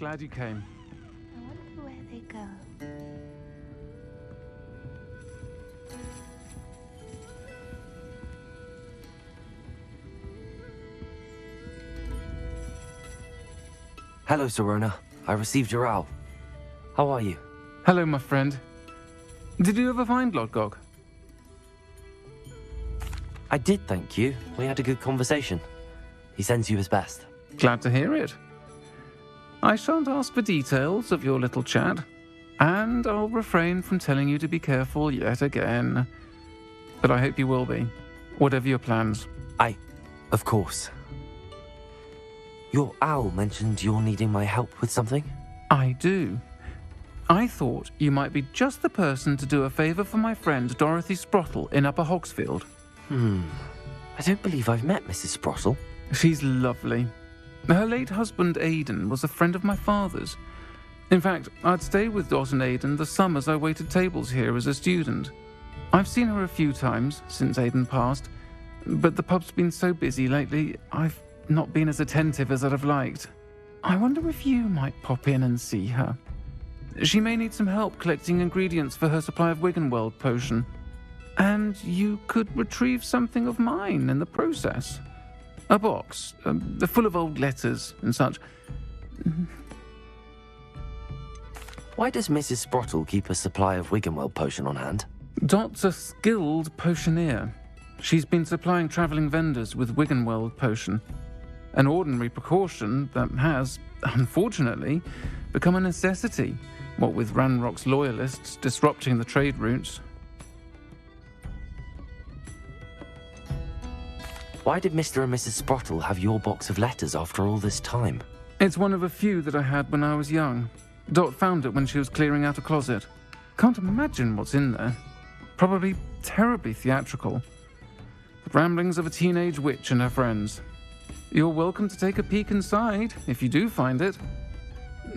glad you came. I wonder where they go. Hello, Serona. I received your owl. How are you? Hello, my friend. Did you ever find Lodgok? I did, thank you. We had a good conversation. He sends you his best. Glad to hear it. I shan't ask for details of your little chat, and I'll refrain from telling you to be careful yet again. But I hope you will be, whatever your plans. Of course. Your owl mentioned you're needing my help with something? I do. I thought you might be just the person to do a favour for my friend Dorothy Sprottle in Upper Hogsfield. I don't believe I've met Mrs. Sprottle. She's lovely. Her late husband Aidan was a friend of my father's. In fact, I'd stay with Dot and Aidan the summers I waited tables here as a student. I've seen her a few times since Aidan passed, but the pub's been so busy lately, I've not been as attentive as I'd have liked. I wonder if you might pop in and see her. She may need some help collecting ingredients for her supply of Wiggenweld potion. And you could retrieve something of mine in the process. A box, full of old letters and such. Why does Mrs. Sprottle keep a supply of Wiggenweld potion on hand? Dot's a skilled potioneer. She's been supplying travelling vendors with Wiggenweld potion. An ordinary precaution that has, unfortunately, become a necessity, what with Ranrock's loyalists disrupting the trade routes. Why did Mr. and Mrs. Sprottle have your box of letters after all this time? It's one of a few that I had when I was young. Dot found it when she was clearing out a closet. Can't imagine what's in there. Probably terribly theatrical. The ramblings of a teenage witch and her friends. You're welcome to take a peek inside, if you do find it.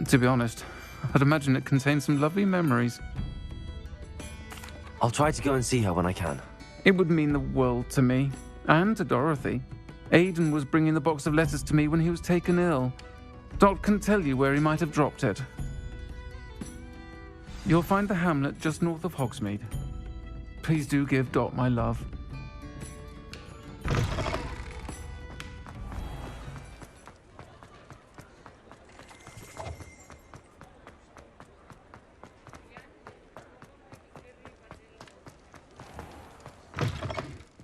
To be honest, I'd imagine it contains some lovely memories. I'll try to go and see her when I can. It would mean the world to me, and to Dorothy. Aidan was bringing the box of letters to me when he was taken ill. Dot can tell you where he might have dropped it. You'll find the hamlet just north of Hogsmeade. Please do give Dot my love.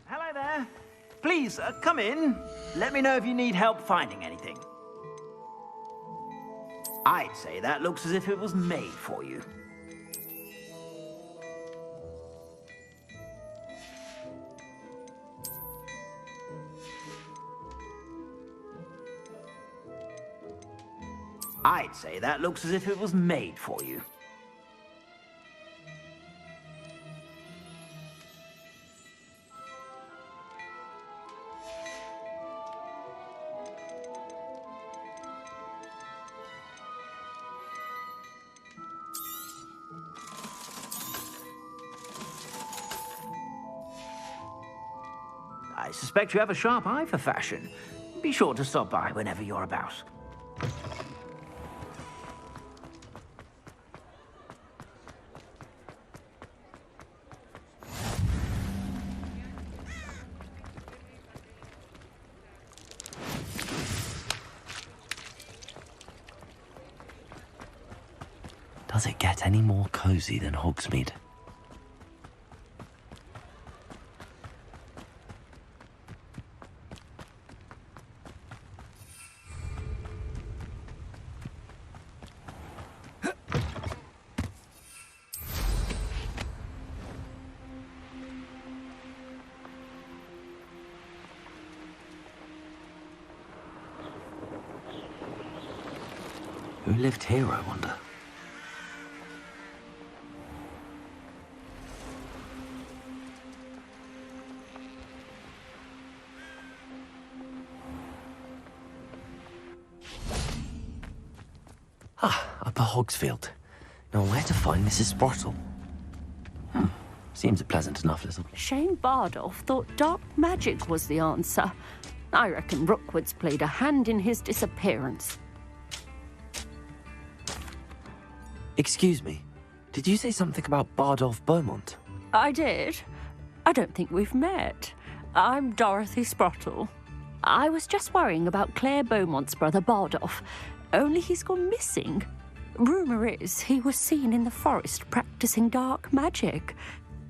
Hello there. Please, come in. Let me know if you need help finding anything. I'd say that looks as if it was made for you. I'd say that looks as if it was made for you. I suspect you have a sharp eye for fashion. Be sure to stop by whenever you're about. Does it get any more cozy than Hogsmeade? Who lived here, I wonder? Upper Hogsfield. Now where to find Mrs. Sprottle? Seems a pleasant enough little place. Shane Bardolph thought dark magic was the answer. I reckon Rookwood's played a hand in his disappearance. Excuse me, did you say something about Bardolph Beaumont? I did. I don't think we've met. I'm Dorothy Sprottle. I was just worrying about Claire Beaumont's brother Bardolph, only he's gone missing. Rumour is he was seen in the forest practicing dark magic.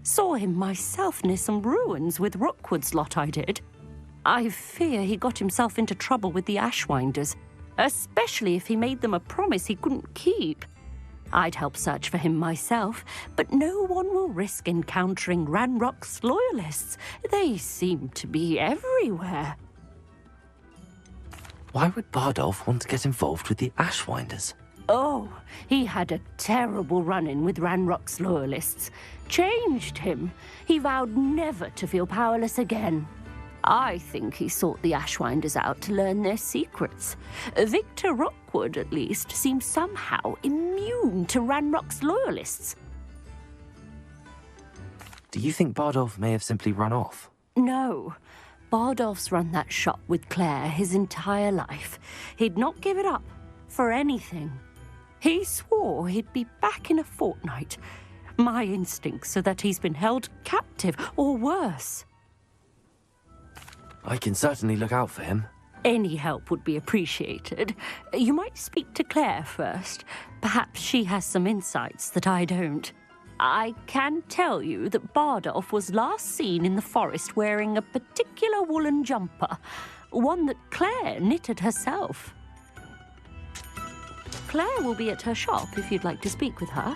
Saw him myself near some ruins with Rookwood's lot I did. I fear he got himself into trouble with the Ashwinders, especially if he made them a promise he couldn't keep. I'd help search for him myself, but no one will risk encountering Ranrock's loyalists. They seem to be everywhere. Why would Bardolph want to get involved with the Ashwinders? Oh, he had a terrible run-in with Ranrock's loyalists. Changed him. He vowed never to feel powerless again. I think he sought the Ashwinders out to learn their secrets. Victor Rookwood, at least, seems somehow immune to Ranrock's loyalists. Do you think Bardolph may have simply run off? No. Bardolph's run that shop with Claire his entire life. He'd not give it up for anything. He swore he'd be back in a fortnight. My instincts are that he's been held captive, or worse. I can certainly look out for him. Any help would be appreciated. You might speak to Claire first. Perhaps she has some insights that I don't. I can tell you that Bardolph was last seen in the forest wearing a particular woolen jumper, one that Claire knitted herself. Claire will be at her shop if you'd like to speak with her.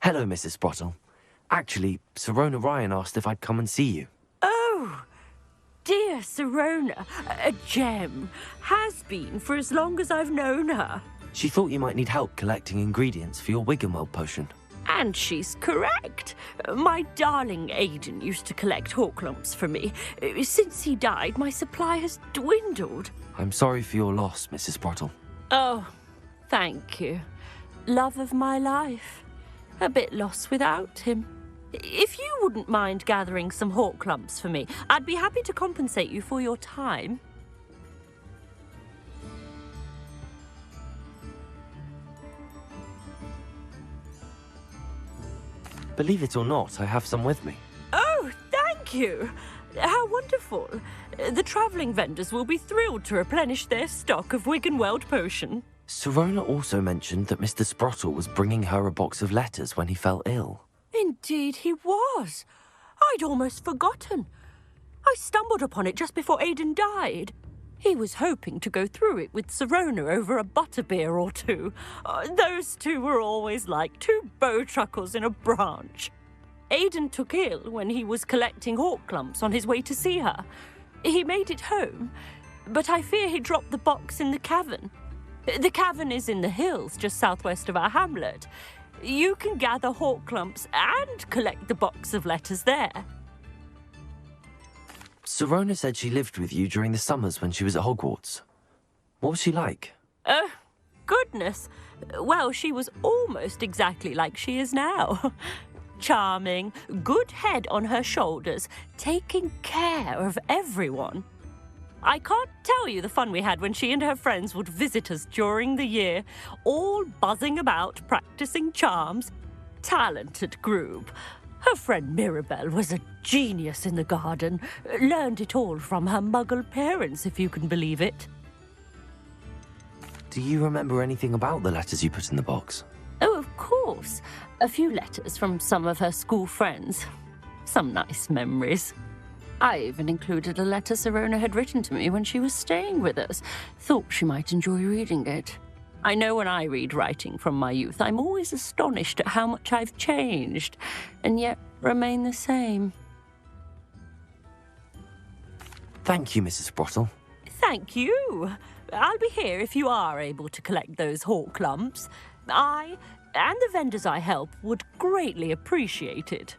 Hello, Mrs. Sprottle. Actually, Sirona Ryan asked if I'd come and see you. Oh, dear Sirona, a gem. Has been for as long as I've known her. She thought you might need help collecting ingredients for your Wiggenweld potion. And she's correct. My darling Aidan used to collect hawk lumps for me. Since he died, my supply has dwindled. I'm sorry for your loss, Mrs. Sprottle. Oh, thank you. Love of my life. A bit lost without him. If you wouldn't mind gathering some hawk lumps for me, I'd be happy to compensate you for your time. Believe it or not, I have some with me. Oh, thank you. How wonderful. The travelling vendors will be thrilled to replenish their stock of Wiggenweld potion. Sirona also mentioned that Mr. Sprottle was bringing her a box of letters when he fell ill. Indeed he was. I'd almost forgotten. I stumbled upon it just before Aidan died. He was hoping to go through it with Sirona over a butterbeer or two. Those two were always like two bowtruckles in a branch. Aidan took ill when he was collecting hawk lumps on his way to see her. He made it home, but I fear he dropped the box in the cavern. The cavern is in the hills just southwest of our hamlet. You can gather hawk lumps and collect the box of letters there. Sirona said she lived with you during the summers when she was at Hogwarts. What was she like? Oh, goodness. Well, she was almost exactly like she is now. Charming, good head on her shoulders, taking care of everyone. I can't tell you the fun we had when she and her friends would visit us during the year, all buzzing about, practicing charms. Talented group. Her friend Mirabelle was a genius in the garden. Learned it all from her Muggle parents, if you can believe it. Do you remember anything about the letters you put in the box? Oh, of course. A few letters from some of her school friends. Some nice memories. I even included a letter Sirona had written to me when she was staying with us. Thought she might enjoy reading it. I know when I read writing from my youth, I'm always astonished at how much I've changed, and yet remain the same. Thank you, Mrs. Sprottle. Thank you. I'll be here if you are able to collect those hawk lumps. I, and the vendors I help, would greatly appreciate it.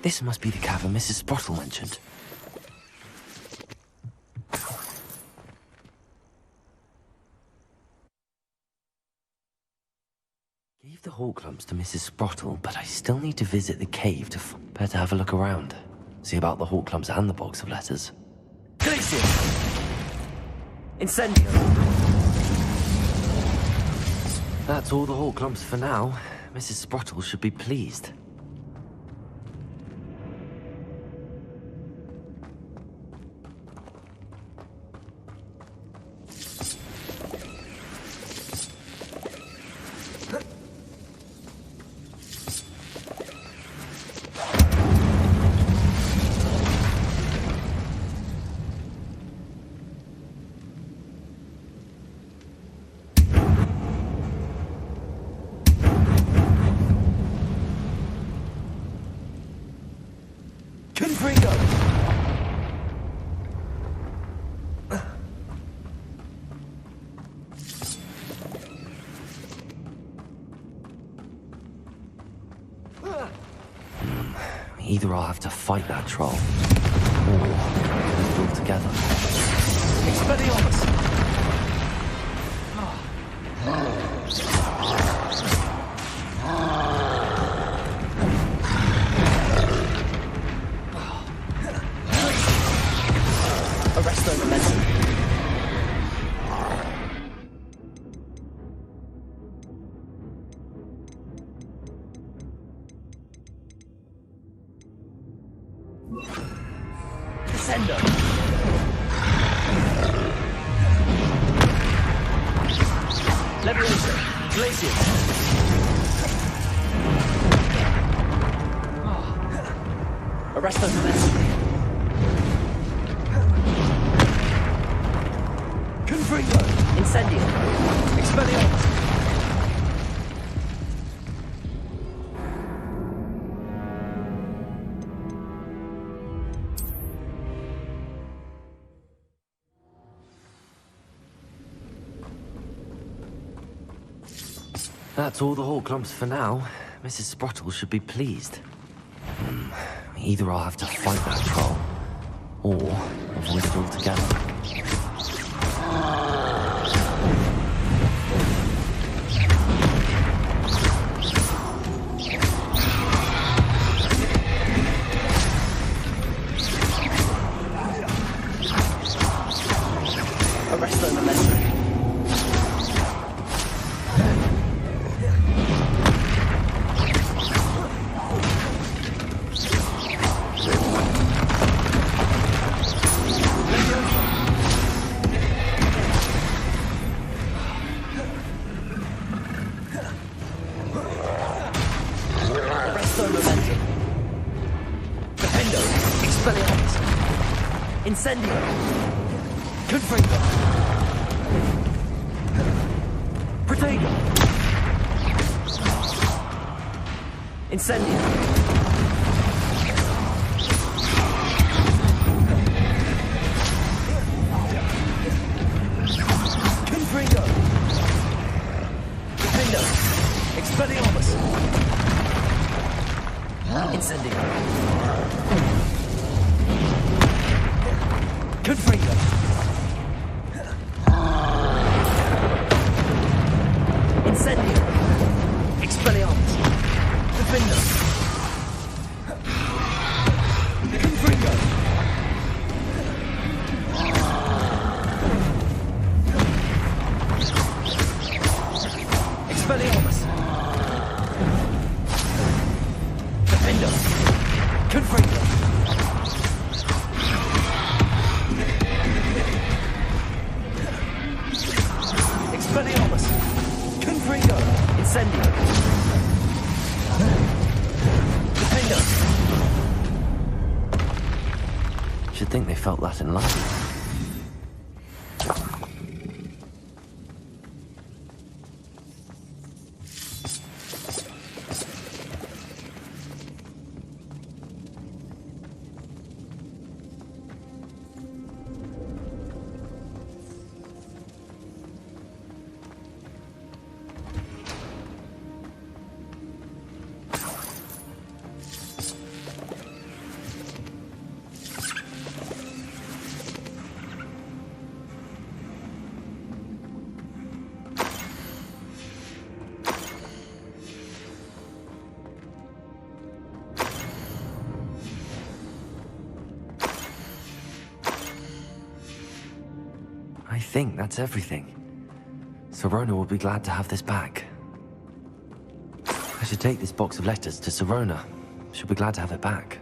This must be the cavern Mrs. Sprottle mentioned. Gave the hawk lumps to Mrs. Sprottle, but I still need to visit the cave to better have a look around. See about the hawk lumps and the box of letters. Glacier! Incendio! That's all the hawk lumps for now. Mrs. Sprottle should be pleased. Either I'll have to fight that troll, or do it all together. Expelliarmus! Arrest the momentum. Descendo. Liberation. Glacier. Arrest the momentum. Confringo. Incendio. Expelliarmus. That's all the hawk lumps for now. Mrs. Sprottle should be pleased. Either I'll have to fight that troll, or avoid it altogether. Arrest the momentum. Incendio! Confringo! Protego! Incendio! Confringo! Defendo! Expelliarmus! Incendio! Confringo! Incendio! Expelliarmus! Defendo! Confringo! Expelliarmus! Defendo! Confringo! Expelliarmus! Confringo! Incendio! Defendo! Should think they felt that in life. I think that's everything. Sirona will be glad to have this back. I should take this box of letters to Sirona. She'll be glad to have it back.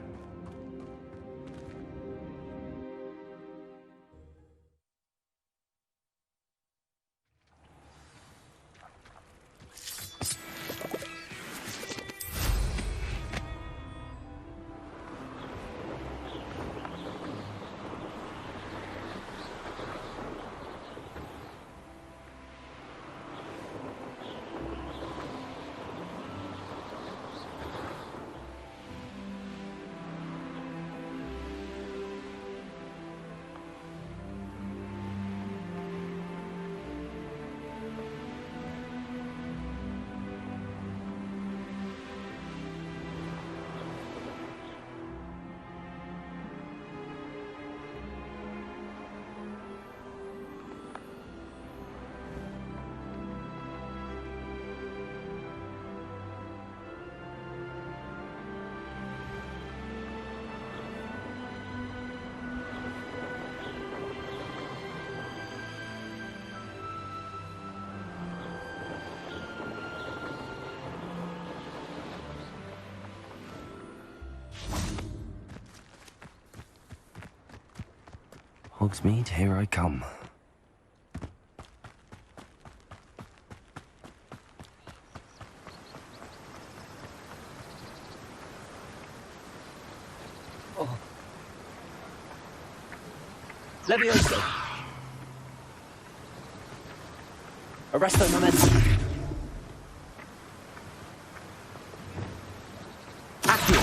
Hogsmeade, here I come. Oh. Levioso. Arresto momentum. Accio.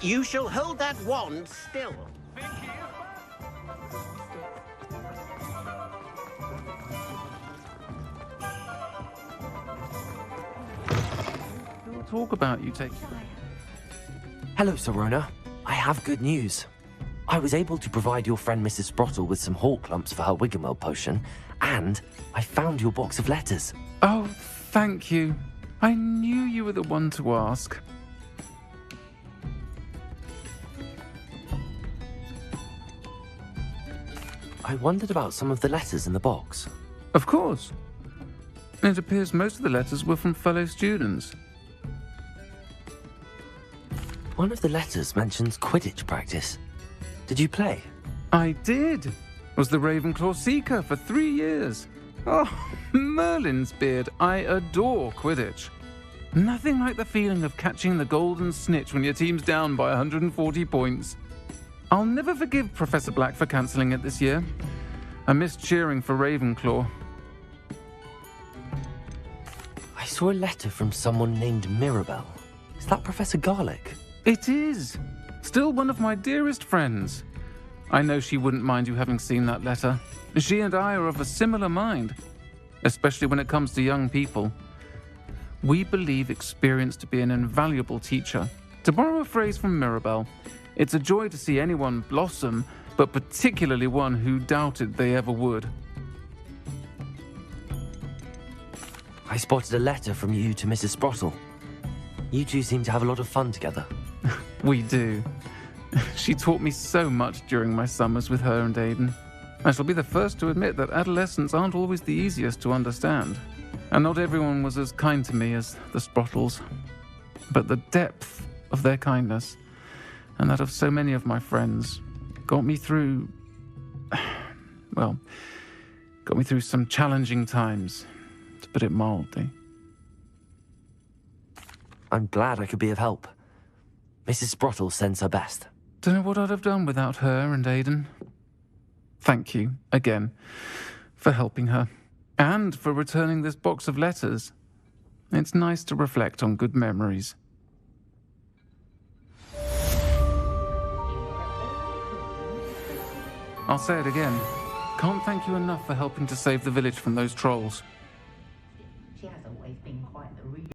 You shall hold that wand still. We'll talk about you taking... Hello, Sirona. I have good news. I was able to provide your friend Mrs. Sprottle with some hawk lumps for her Wiggenweld potion, and I found your box of letters. Oh, thank you. I knew you were the one to ask. I wondered about some of the letters in the box. Of course. It appears most of the letters were from fellow students. One of the letters mentions Quidditch practice. Did you play? I did. Was the Ravenclaw Seeker for 3 years. Oh, Merlin's beard. I adore Quidditch. Nothing like the feeling of catching the golden snitch when your team's down by 140 points. I'll never forgive Professor Black for cancelling it this year. I missed cheering for Ravenclaw. I saw a letter from someone named Mirabelle. Is that Professor Garlick? It is. Still one of my dearest friends. I know she wouldn't mind you having seen that letter. She and I are of a similar mind, especially when it comes to young people. We believe experience to be an invaluable teacher. To borrow a phrase from Mirabelle, it's a joy to see anyone blossom, but particularly one who doubted they ever would. I spotted a letter from you to Mrs. Sprottle. You two seem to have a lot of fun together. We do. She taught me so much during my summers with her and Aidan. I shall be the first to admit that adolescents aren't always the easiest to understand. And not everyone was as kind to me as the Sprottles. But the depth of their kindness, and that of so many of my friends, got me through... well, got me through some challenging times, to put it mildly. I'm glad I could be of help. Mrs. Sprottle sends her best. Don't know what I'd have done without her and Aidan. Thank you, again, for helping her, and for returning this box of letters. It's nice to reflect on good memories. I'll say it again. Can't thank you enough for helping to save the village from those trolls. She has always been quite the reader.